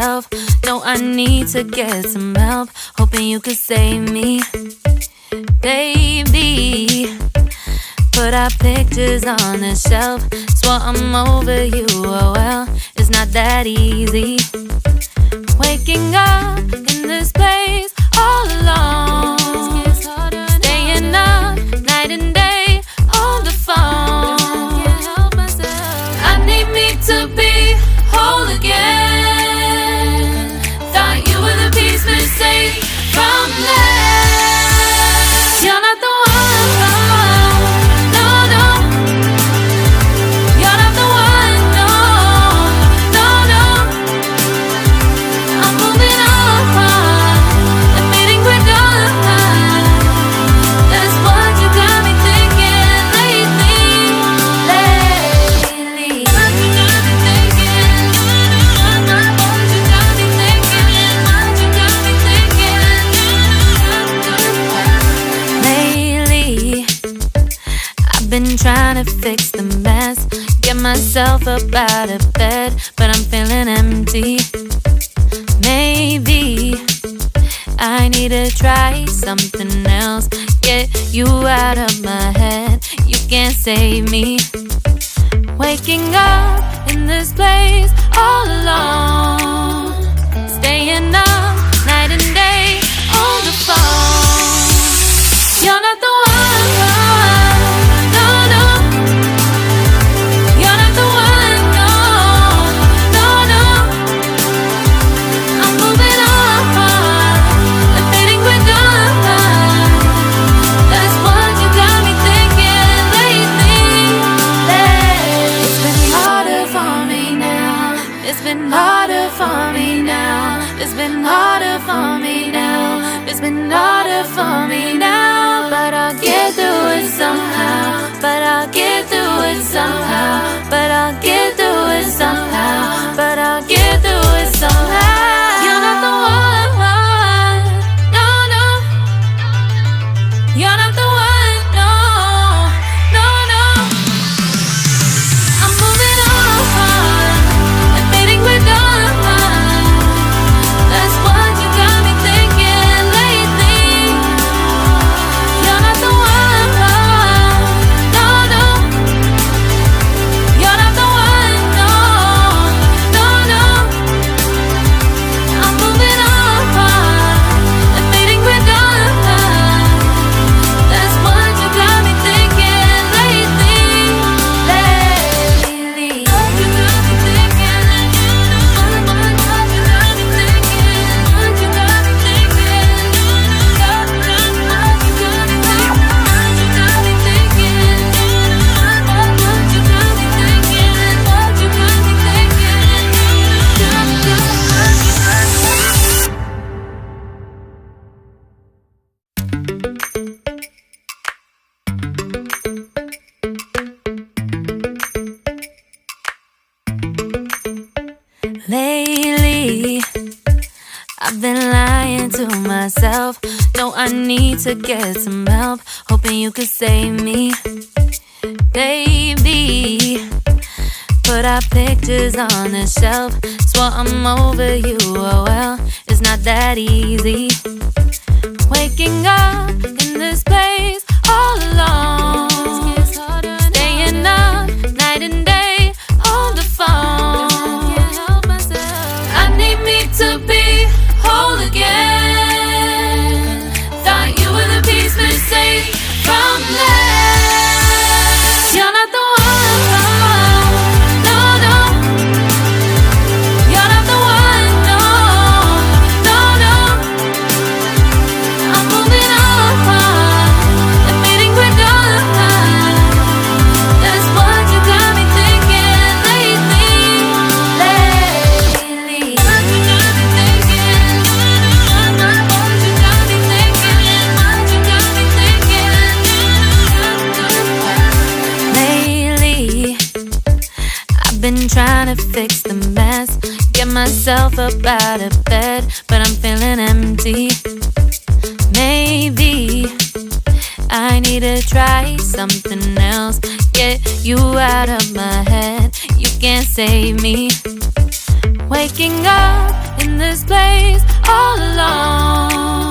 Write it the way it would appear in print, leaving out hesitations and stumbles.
myself. No, I need to get some help. Hoping you could save me, baby. Put our pictures on the shelf. Swore I'm over you, oh well, it's not that easy. Waking up in this place all alone, staying up night and day on the phone. I need me to be whole again. Thought you were the piece missing from left. You're not the one. Been trying to fix the mess, get myself up out of bed, but I'm feeling empty. Maybe I need to try something else, get you out of my head. You can't save me. Waking up in this place all alone, staying up night and day on the phone. You're not the one. It's been harder for me now. It's been harder for me now. It's been harder for me now. But I'll get through it somehow. But I'll get through it somehow. But I'll get through it somehow. But I'll get through it somehow. You're not the one. No, no. You're not the one. No, no, no. I'm moving on. That's what you got me thinking lately. You're not the one. No, no. You're not the one. No, no, no. I'm moving on and fading we're done. That's what you got me thinking lately. What you got me thinking. Lately, I've been lying to myself. No, I need to get some help. Hoping you could save me, baby. Put our pictures on the shelf. Swore I'm over you, oh well, it's not that easy. Waking up in this place all alone, staying up night and day on the phone. I need me to be whole again. Thought you were the piece missing from left. You're not the one. No, no. You're not the one. No, no, no. I'm moving on and fading we're done. That's what you got me thinking lately. What you got me thinking. What you got me thinking. What you got me thinking. Lately, I've been trying to fix the mess, get myself up out of bed, but I'm feeling empty. Maybe I need to try something else, get you out of my head. You can't save me. Waking up in this place all alone.